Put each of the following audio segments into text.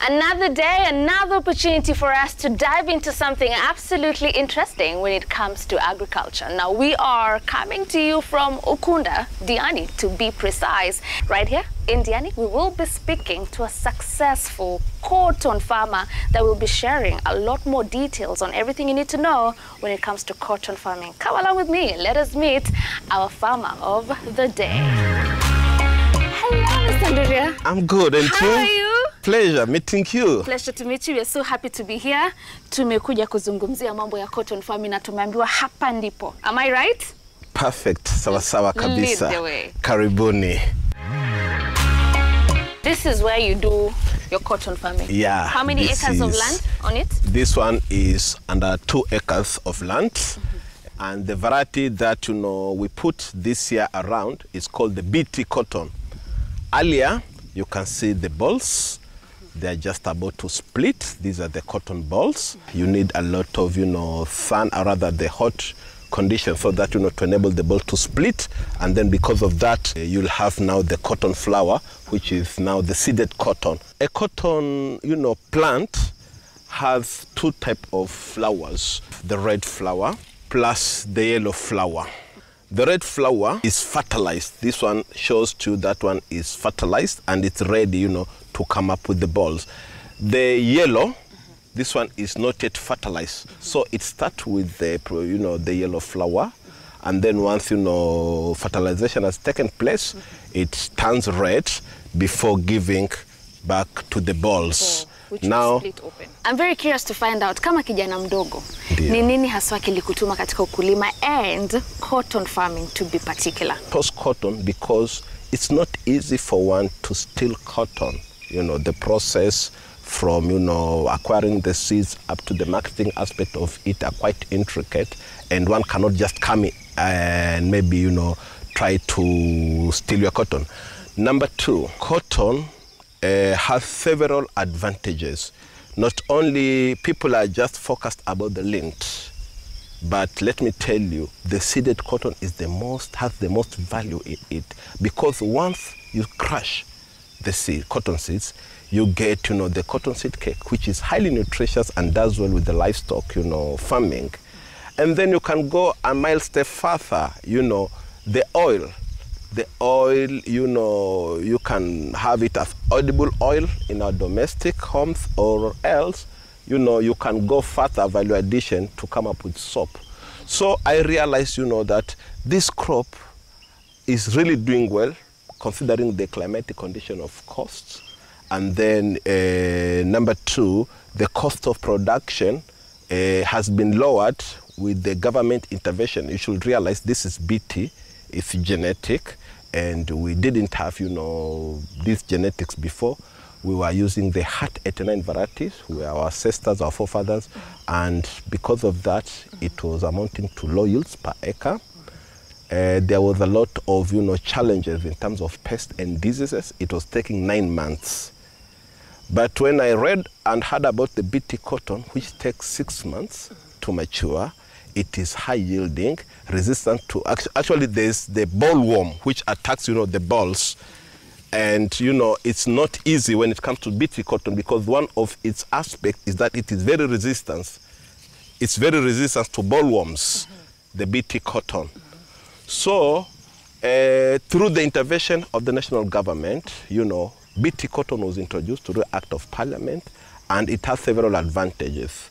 Another day, another opportunity for us to dive into something absolutely interesting when it comes to agriculture. Now, we are coming to you from Ukunda, Diani, to be precise. Right here in Diani, we will be speaking to a successful cotton farmer that will be sharing a lot more details on everything you need to know when it comes to cotton farming. Come along with me. Let us meet our farmer of the day. Hello, Mr. Nduria. I'm good, and How are you? Pleasure meeting you. Pleasure to meet you. We're so happy to be here. Tumekuja kuzungumzia mambo ya cotton farming na tumeambiwa hapa ndipo. Am I right? Perfect. Sawa sawa kabisa. Lead the way. Karibuni. This is where you do your cotton farming. Yeah. How many acres of land on it? This one is under 2 acres of land. And the variety that we put this year around is called the BT cotton. Earlier, you can see the balls. They are just about to split. These are the cotton balls. You need a lot of, sun, or rather the hot conditions so that, to enable the ball to split. And then because of that, you'll have now the cotton flower, which is now the seeded cotton. A cotton, plant has 2 types of flowers. The red flower plus the yellow flower. The red flower is fertilized. This one shows you that one is fertilized and it's ready, to come up with the balls. The yellow, this one is not yet fertilized. So it starts with the, the yellow flower. And then once, fertilization has taken place, it turns red before giving back to the balls. Which now split open. I'm very curious to find out, kama kijana mdogo, ni nini haswa kilikutuma katika ukulima and cotton farming to be particular? Post cotton because it's not easy for one to steal cotton. The process from, acquiring the seeds up to the marketing aspect of it are quite intricate, and one cannot just come in and maybe, try to steal your cotton. Number 2, cotton has several advantages. Not only people are just focused about the lint, but let me tell you, the seeded cotton is has the most value in it, because once you crush the cotton seeds, you get, the cotton seed cake, which is highly nutritious and does well with the livestock, farming. And then you can go a mile step further, the oil. The oil, you can have it as edible oil in our domestic homes, or else, you can go further value addition to come up with soap. So I realized, that this crop is really doing well, considering the climatic condition of costs. And then number 2, the cost of production has been lowered with the government intervention. You should realize this is BT, it's genetic. And we didn't have, these genetics before. We were using the Heart 89 varieties, who were our ancestors, our forefathers, and because of that, it was amounting to low yields per acre. There was a lot of, challenges in terms of pests and diseases. It was taking 9 months. But when I read and heard about the BT cotton, which takes 6 months to mature, it is high yielding, resistant to, actually there's the bollworm, which attacks, the balls. And, it's not easy when it comes to BT cotton, because one of its aspects is that it is very resistant. It's very resistant to bollworms, the BT cotton. So, through the intervention of the national government, BT cotton was introduced through the Act of Parliament, and it has several advantages.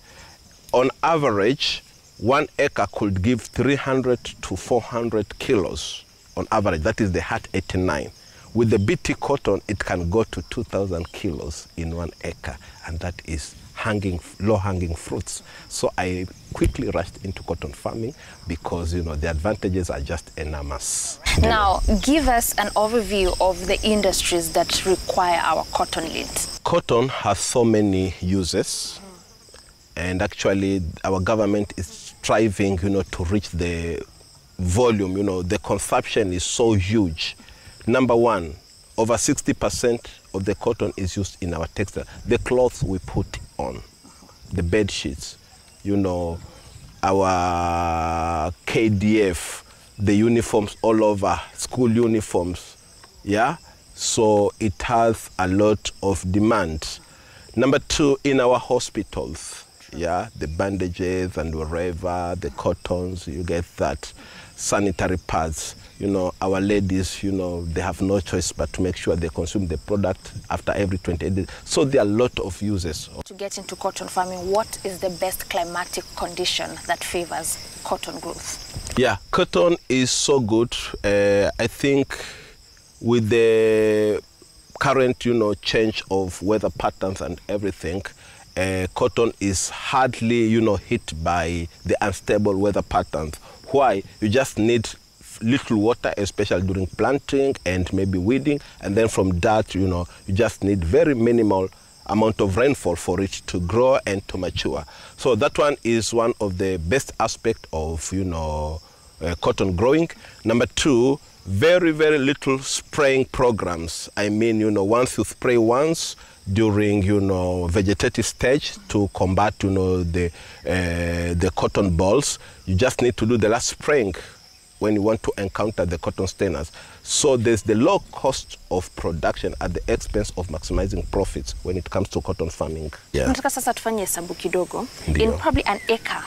On average, 1 acre could give 300 to 400 kilos on average. That is the Heart 89. With the BT cotton, it can go to 2,000 kilos in 1 acre, and that is low-hanging fruits. So I quickly rushed into cotton farming because, the advantages are just enormous. Now, give us an overview of the industries that require our cotton lint. Cotton has so many uses, and actually our government is striving, to reach the volume. The consumption is so huge. Number 1, over 60% of the cotton is used in our textile. The clothes we put on, the bed sheets, our KDF, the uniforms all over, school uniforms, yeah? So it has a lot of demand. Number 2, in our hospitals, yeah, the bandages and wherever, the cottons, you get that. Sanitary pads, you know, our ladies, you know, they have no choice but to make sure they consume the product after every 28 days. So there are a lot of uses. To get into cotton farming, what is the best climatic condition that favors cotton growth? Yeah, cotton is so good. I think with the current, you know, change of weather patterns and everything, cotton is hardly, you know, hit by the unstable weather patterns. Why? You just need little water, especially during planting and maybe weeding, and then from that, you know, you just need very minimal amount of rainfall for it to grow and to mature. So that one is one of the best aspects of, you know, cotton growing. Number 2, very, very little spraying programs. I mean, you know, once you spray once during, you know, vegetative stage to combat, you know, the cotton balls, you just need to do the last spraying when you want to encounter the cotton stainers. So there's the low cost of production at the expense of maximizing profits when it comes to cotton farming. Yeah. Nataka sasa tufanye hesabu kidogo. In probably an acre.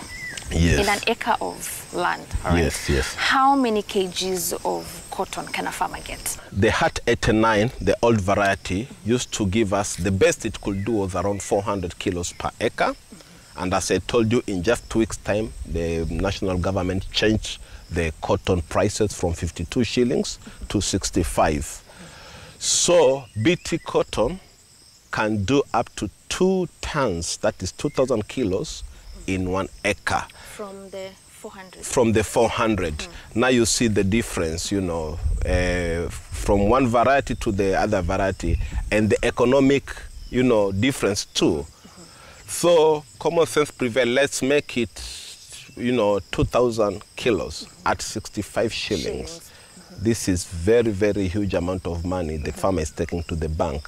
Yes. In an acre of land, right? Yes, yes. How many kgs of cotton can a farmer get? The Hat 89, the old variety, used to give us, the best it could do was around 400 kilos per acre. And as I told you, in just 2 weeks' time, the national government changed the cotton prices from 52 shillings to 65. So BT cotton can do up to 2 tons, that is 2,000 kilos, in 1 acre. From the 400? From the 400. Now you see the difference, you know, from one variety to the other variety, and the economic, you know, difference too. So common sense prevails. Let's make it, you know, 2,000 kilos at 65 shillings. This is very, very huge amount of money the farmer is taking to the bank.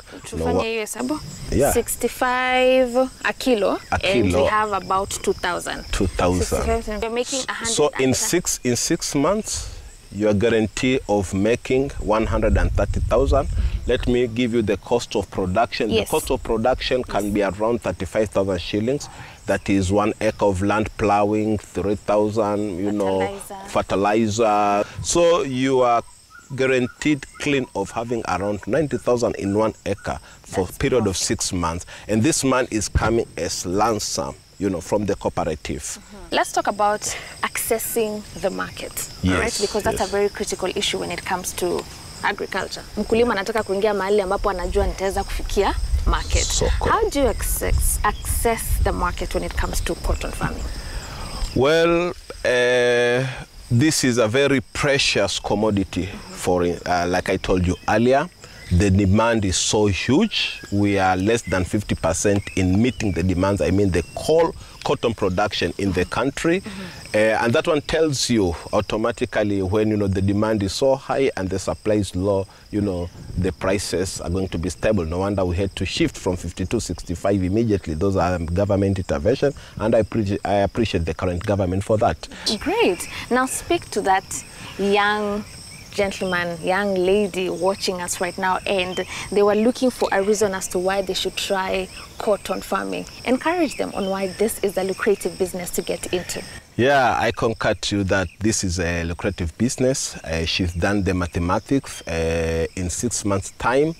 Yeah. 65 a kilo, and we have about 2,000. 2,000. We're making 100. So in six months, you are guaranteed of making 130,000. Let me give you the cost of production. Yes. The cost of production can be around 35,000 shillings. That is 1 acre of land plowing, 3,000, you know, fertilizer. So you are guaranteed clean of having around 90,000 in 1 acre for a period of 6 months. And this man is coming as lump sum, you know, from the cooperative. Let's talk about accessing the market, yes, right? Because that's a very critical issue when it comes to agriculture. Mkulima anataka kuingia mahali ambapo anajua nitaweza kufikia market. Soko. How do you access the market when it comes to cotton farming? Well, this is a very precious commodity for, like I told you earlier, the demand is so huge. We are less than 50% in meeting the demands. I mean the whole cotton production in the country. And that one tells you automatically when, you know, the demand is so high and the supply is low, you know, the prices are going to be stable. No wonder we had to shift from 52 to 65 immediately. Those are government intervention, and I appreciate the current government for that. Great. Now speak to that young gentleman, young lady watching us right now, and they were looking for a reason as to why they should try cotton farming. Encourage them on why this is a lucrative business to get into. Yeah, I concur to you that this is a lucrative business. She's done the mathematics. In 6 months' time,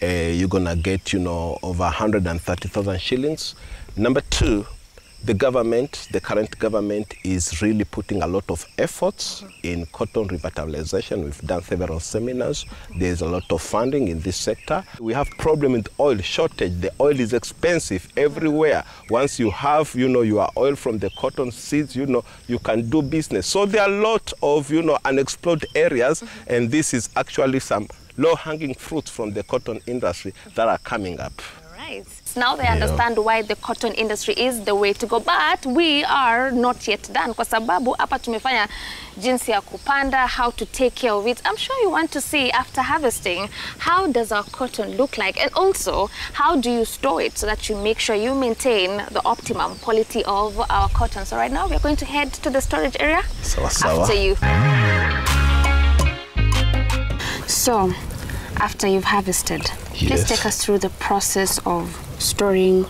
you're gonna get, you know, over 130,000 shillings. Number 2, the government, the current government, is really putting a lot of efforts in cotton revitalization. We've done several seminars. There's a lot of funding in this sector. We have problem with oil shortage. The oil is expensive everywhere. Once you have, you know, your oil from the cotton seeds, you know, you can do business. So there are a lot of, you know, unexplored areas, and this is actually some low-hanging fruits from the cotton industry that are coming up. Now they understand why the cotton industry is the way to go, but we are not yet done. Kwa sababu hapa tumefanya jinsi ya kupanda, how to take care of it. I'm sure you want to see after harvesting, how does our cotton look like? And also, how do you store it so that you make sure you maintain the optimum quality of our cotton? So right now we're going to head to the storage area. After you. So, after you've harvested, Please take us through the process of storing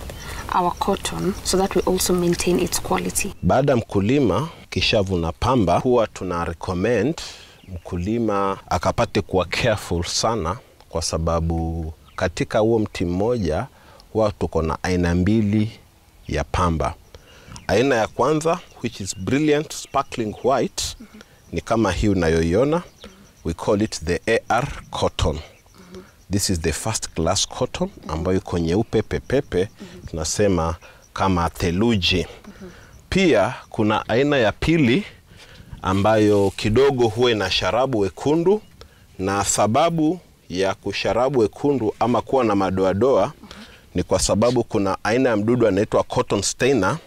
our cotton so that we also maintain its quality. Baada mkulima kishavuna pamba, huwa tuna recommend mkulima akapate kuwa careful sana, kwa sababu katika huo mti mmoja huwa tuko na aina mbili ya pamba. Aina ya kwanza, which is brilliant sparkling white, ni kama hii unayoiona. We call it the AR cotton. This is the first class cotton ambayo iko nyeupe pepepe, tunasema kama theluji. Pia kuna aina ya pili ambayo kidogo huwa na sharabu wekundu, na sababu ya kusharabu wekundu ama kuwa na madoadoa ni kwa sababu kuna aina ya mdudu anaitwa cotton stainer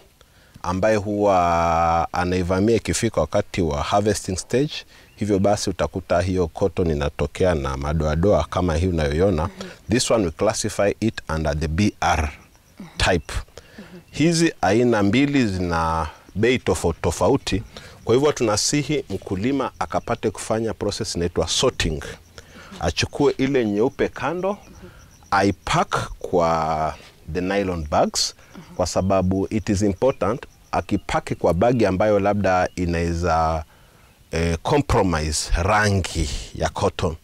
ambaye huwa anaivamia ikifika wakati wa harvesting stage. Hivyo basi utakuta hiyo cotton inatokea na madoadoa kama hii unayoiona. This one we classify it under the BR type. Hizi aina mbili zina bei tofauti. Kwa hivyo tunasihi mkulima akapate kufanya process inaitwa sorting. Achukue ile nyeupe kando, aipack kwa the nylon bags, kwa sababu it is important akipaki kwa bagi ambayo labda inaweza compromise rangi ya cotton.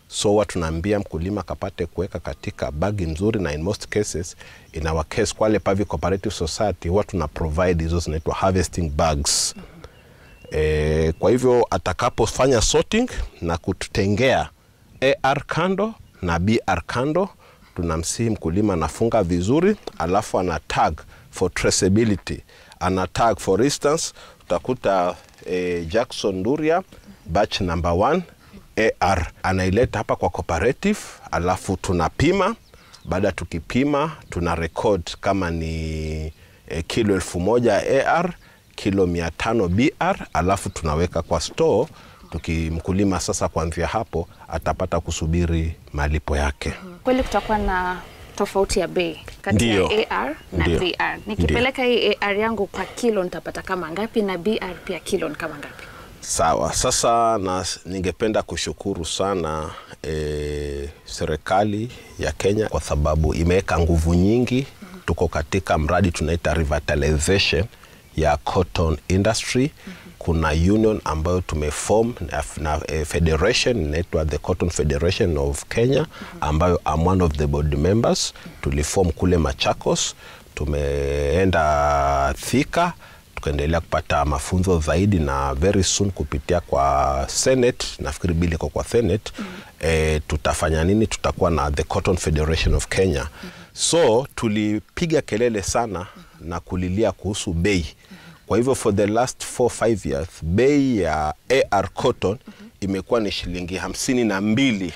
So watu tunaambia mkulima akapate kuweka katika bagi nzuri, na in most cases, in our case Kwale Pavi Cooperative Society, watu tuna provide hizo zinaitwa harvesting bags. Kwa hivyo atakapofanya sorting na kututengea AR kando na BR kando, tunamsihi mkulima anafunga vizuri, alafu ana tag for traceability. Ana tag, for instance, utakuta Jackson Duria batch number 1 AR, anaileta hapa kwa cooperative, alafu tunapima. Baada tukipima, tuna record kama ni kilo 1000 AR, kilo 500 BR, alafu tunaweka kwa store. Tukimkulima sasa kuanzia hapo atapata kusubiri malipo yake. Kweli kutakuwa na tofauti ya bei kati ya AR na BR. Nikipeleka hii AR yangu kwa kilo nitapata kama ngapi, na BR pia kilo ni kama ngapi? Sawa. Sasa ningependa kushukuru sana serikali ya Kenya kwa sababu imeweka nguvu nyingi. Tuko katika mradi tunaita revitalization ya cotton industry. Kuna union ambayo tumeform na federation inaitwa the Cotton Federation of Kenya, ambayo I'm one of the board members. Tuliform kule Machakos, tumeenda Thika, tukaendelea kupata mafunzo zaidi, na very soon kupitia kwa Senate, nafikiri bili kwa Senate, tutafanya nini? Tutakuwa na the Cotton Federation of Kenya. So tulipiga kelele sana na kulilia kuhusu bei. Kwa hivyo for the last 4-5 years bei ya AR cotton imekuwa ni shilingi 52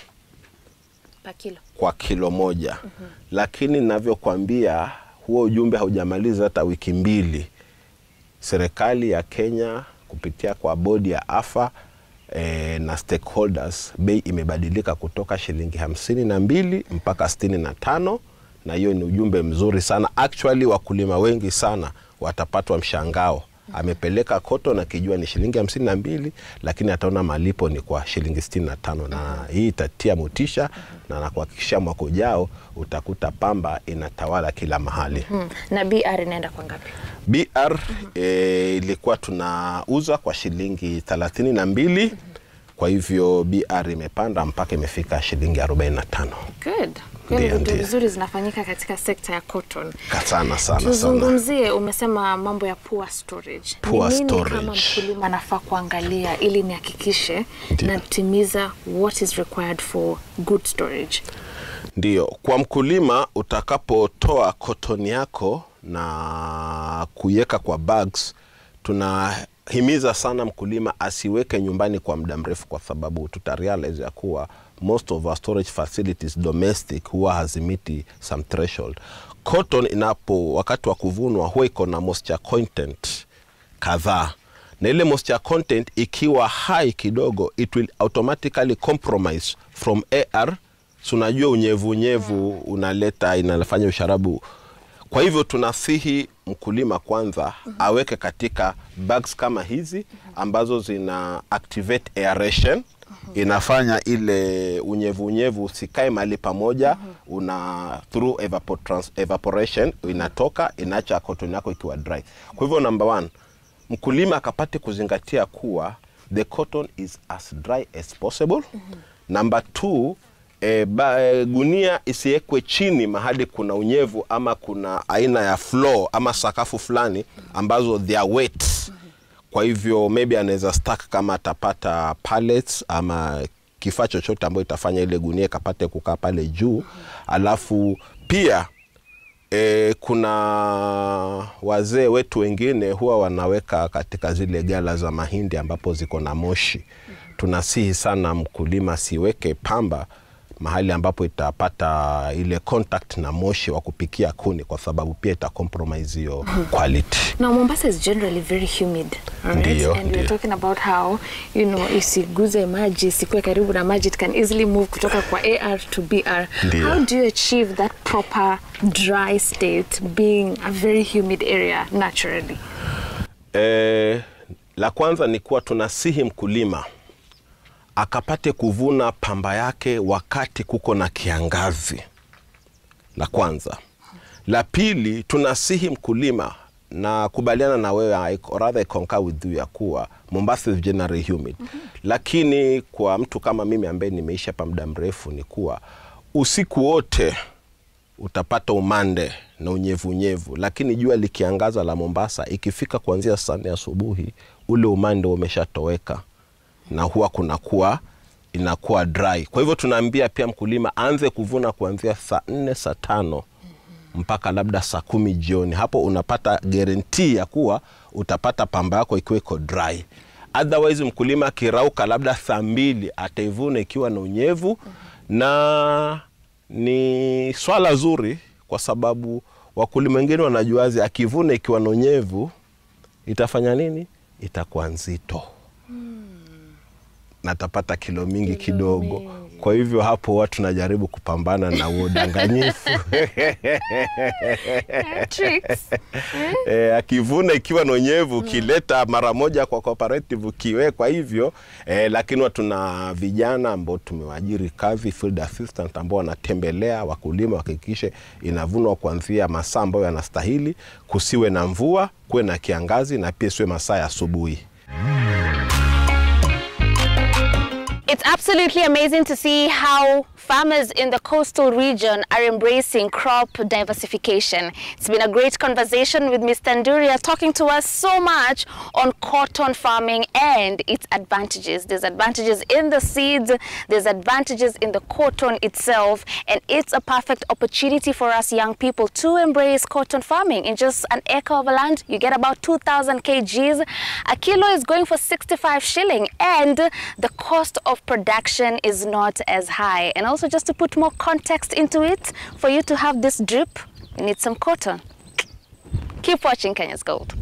kwa kilo moja. Lakini ninavyokuambia huo ujumbe haujamaliza hata wiki mbili. Serikali ya Kenya kupitia kwa bodi ya AFA na stakeholders, bei imebadilika kutoka shilingi 52 mpaka 65, na hiyo ni ujumbe mzuri sana. Actually wakulima wengi sana watapatwa mshangao. Amepeleka cotton akijua ni shilingi 52, lakini ataona malipo ni kwa shilingi 65, na hii itatia motisha, na nakuhakikishia mwaka ujao utakuta pamba inatawala kila mahali. Na BR inaenda kwa ngapi? BR ilikuwa tunauza kwa shilingi 32. Kwa hivyo BR imepanda mpaka imefika shilingi 45. Good. Vitu vizuri zinafanyika katika sekta ya cotton. Sana. Tuzungumzie, umesema mambo ya poor storage. Nini kama mkulima anafaa kuangalia ili nihakikishe natimiza what is required for good storage? Ndio, kwa mkulima utakapotoa cotton yako na kuiweka kwa bags, tunahimiza sana mkulima asiweke nyumbani kwa muda mrefu, kwa sababu tutarealize ya kuwa most of our storage facilities domestic huwa hazimiti some threshold. Cotton wakati wa kuvunwa huwa iko na moisture content kadhaa, na ile moisture content ikiwa high kidogo, it will automatically compromise from AR. Tunajua unyevu inafanya usharabu. Kwa hivyo tunasihi mkulima kwanza aweke katika bags kama hizi ambazo zina activate aeration, inafanya ile unyevu usikae mahali pamoja, through evaporation inatoka, inaacha cotton yako ikiwa dry. Kwa hivyo number 1, mkulima akapate kuzingatia kuwa the cotton is as dry as possible. Number 2, gunia isiwekwe chini mahali kuna unyevu ama kuna aina ya floor ama sakafu fulani ambazo they are wet. Kwa hivyo maybe anaweza stack kama atapata pallets ama kifaa chochote ambacho itafanya ile gunia kapate kukaa pale juu. Alafu pia kuna wazee wetu wengine huwa wanaweka katika zile gala za mahindi ambapo ziko na moshi. Tunasihi sana mkulima siweke pamba mahali ambapo itapata ile contact na moshi wa kupikia kuni, kwa sababu pia ita compromise hiyo quality. Now Mombasa is generally very humid, right? And we're talking about how, you know, isiguze maji, isikuwe karibu na maji, it can easily move kutoka kwa AR to BR. How do you achieve that proper dry state being a very humid area naturally? La kwanza ni kuwa tunasihi mkulima akapate kuvuna pamba yake wakati kuko na kiangazi. La kwanza. La pili, tunasihi mkulima na kubaliana na wewe, rather I concur with you, ya kuwa Mombasa is generally humid. Lakini kwa mtu kama mimi ambaye nimeisha hapa muda mrefu ni kuwa usiku wote utapata umande na unyevu, lakini jua likiangaza la Mombasa ikifika kuanzia saa 4 asubuhi ule umande umeshatoweka na huwa inakuwa dry. Kwa hivyo tunaambia pia mkulima aanze kuvuna kuanzia saa 4 saa 5 mpaka labda saa 10 jioni. Hapo unapata guarantee ya kuwa utapata pamba yako ikiwa iko dry. Otherwise mkulima kirauka labda saa 2 ataivuna ikiwa na unyevu, na ni swala zuri kwa sababu wakulima wengine wanajuazi akivuna ikiwa na unyevu itafanya nini? Itakuwa nzito. Na tapata kilo mingi kidogo. Kwa hivyo hapo watu najaribu kupambana na udanganyifu. Tricks. Akivuna ikiwa na unyevu kileta mara moja kwa cooperative kiwe kwa hivyo, lakini watu na vijana ambao tumewaajiri kazi, field assistant, ambao wanatembelea wakulima hakikishe inavunwa kuanzia masaa ambayo yanastahili, kusiwe na mvua, kuwe na kiangazi, na pia siwe masaa ya asubuhi. It's absolutely amazing to see how farmers in the coastal region are embracing crop diversification. It's been a great conversation with Mr. Nduria, talking to us so much on cotton farming and its advantages. There's advantages in the seeds, there's advantages in the cotton itself, and it's a perfect opportunity for us young people to embrace cotton farming. In just an acre of land, you get about 2,000 kgs. A kilo is going for 65 shilling, and the cost of production is not as high. And also, just to put more context into it, for you to have this drip, you need some cotton. Keep watching Kenya's Gold.